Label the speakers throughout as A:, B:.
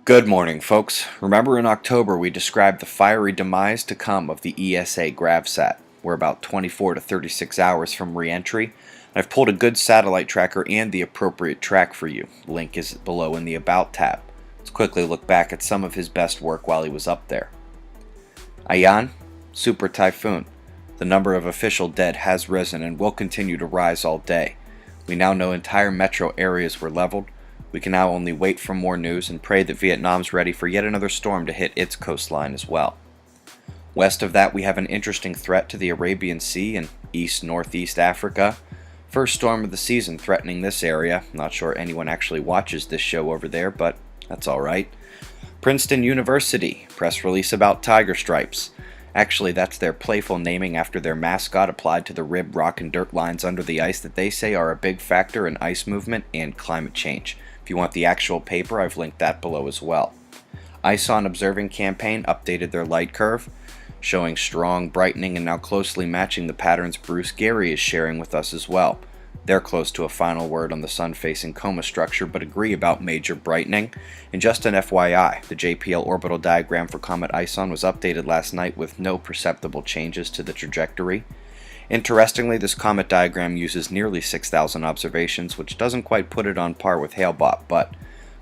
A: Good morning, folks. Remember in October we described the fiery demise to come of the ESA Gravsat. We're about 24 to 36 hours from re-entry. I've pulled a good satellite tracker and the appropriate track for you. Link is below in the About tab. Let's quickly look back at some of his best work while he was up there. Haiyan, Super Typhoon. The number of official dead has risen and will continue to rise all day. We now know entire metro areas were leveled. We can now only wait for more news and pray that Vietnam's ready for yet another storm to hit its coastline as well. West of that, we have an interesting threat to the Arabian Sea and east-northeast Africa. First storm of the season threatening this area. Not sure anyone actually watches this show over there, but that's alright. Princeton University, press release about tiger stripes. Actually, that's their playful naming after their mascot applied to the rib, rock, and dirt lines under the ice that they say are a big factor in ice movement and climate change. If you want the actual paper, I've linked that below as well. ISON Observing Campaign updated their light curve, showing strong brightening and now closely matching the patterns Bruce Gary is sharing with us as well. They're close to a final word on the sun-facing coma structure, but agree about major brightening. And just an FYI, the JPL orbital diagram for Comet ISON was updated last night with no perceptible changes to the trajectory. Interestingly, this comet diagram uses nearly 6,000 observations, which doesn't quite put it on par with Hale-Bopp, but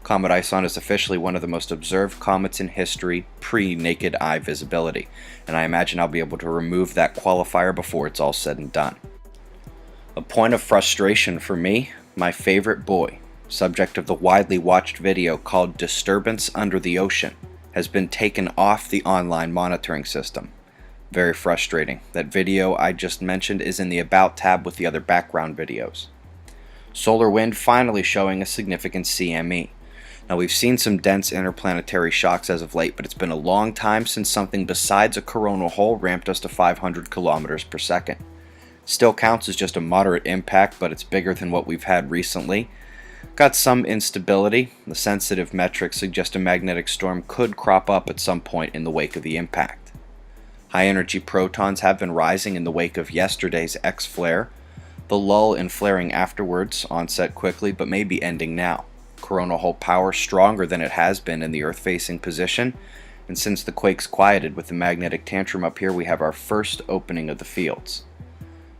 A: Comet ISON is officially one of the most observed comets in history pre-naked eye visibility, and I imagine I'll be able to remove that qualifier before it's all said and done. A point of frustration for me, my favorite buoy, subject of the widely watched video called Disturbance Under the Ocean, has been taken off the online monitoring system. Very frustrating. That video I just mentioned is in the About tab with the other background videos. Solar wind finally showing a significant CME. Now we've seen some dense interplanetary shocks as of late, but it's been a long time since something besides a coronal hole ramped us to 500 kilometers per second. Still counts as just a moderate impact, but it's bigger than what we've had recently. Got some instability. The sensitive metrics suggest a magnetic storm could crop up at some point in the wake of the impact. High-energy protons have been rising in the wake of yesterday's X-flare. The lull in flaring afterwards onset quickly, but may be ending now. Coronal hole power stronger than it has been in the Earth-facing position, and since the quakes quieted with the magnetic tantrum up here, we have our first opening of the fields.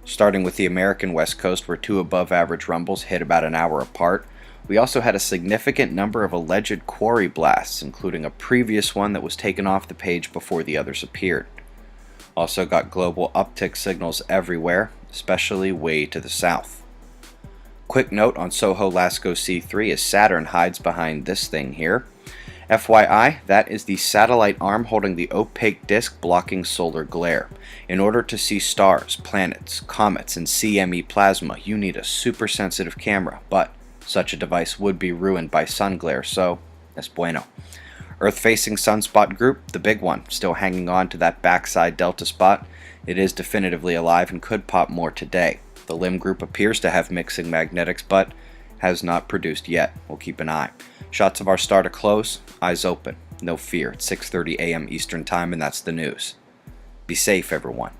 A: Starting with the American West Coast, where two above-average rumbles hit about an hour apart, we also had a significant number of alleged quarry blasts, including a previous one that was taken off the page before the others appeared. Also got global uptick signals everywhere, especially way to the south. Quick note on SOHO LASCO C3 as Saturn hides behind this thing here. FYI, that is the satellite arm holding the opaque disk blocking solar glare. In order to see stars, planets, comets, and CME plasma, you need a super sensitive camera, but such a device would be ruined by sun glare, so es bueno. Earth-facing sunspot group, the big one, still hanging on to that backside delta spot. It is definitively alive and could pop more today. The limb group appears to have mixing magnetics, but has not produced yet. We'll keep an eye. Shots of our star to close, eyes open. No fear, it's 6:30 a.m. Eastern Time, and that's the news. Be safe, everyone.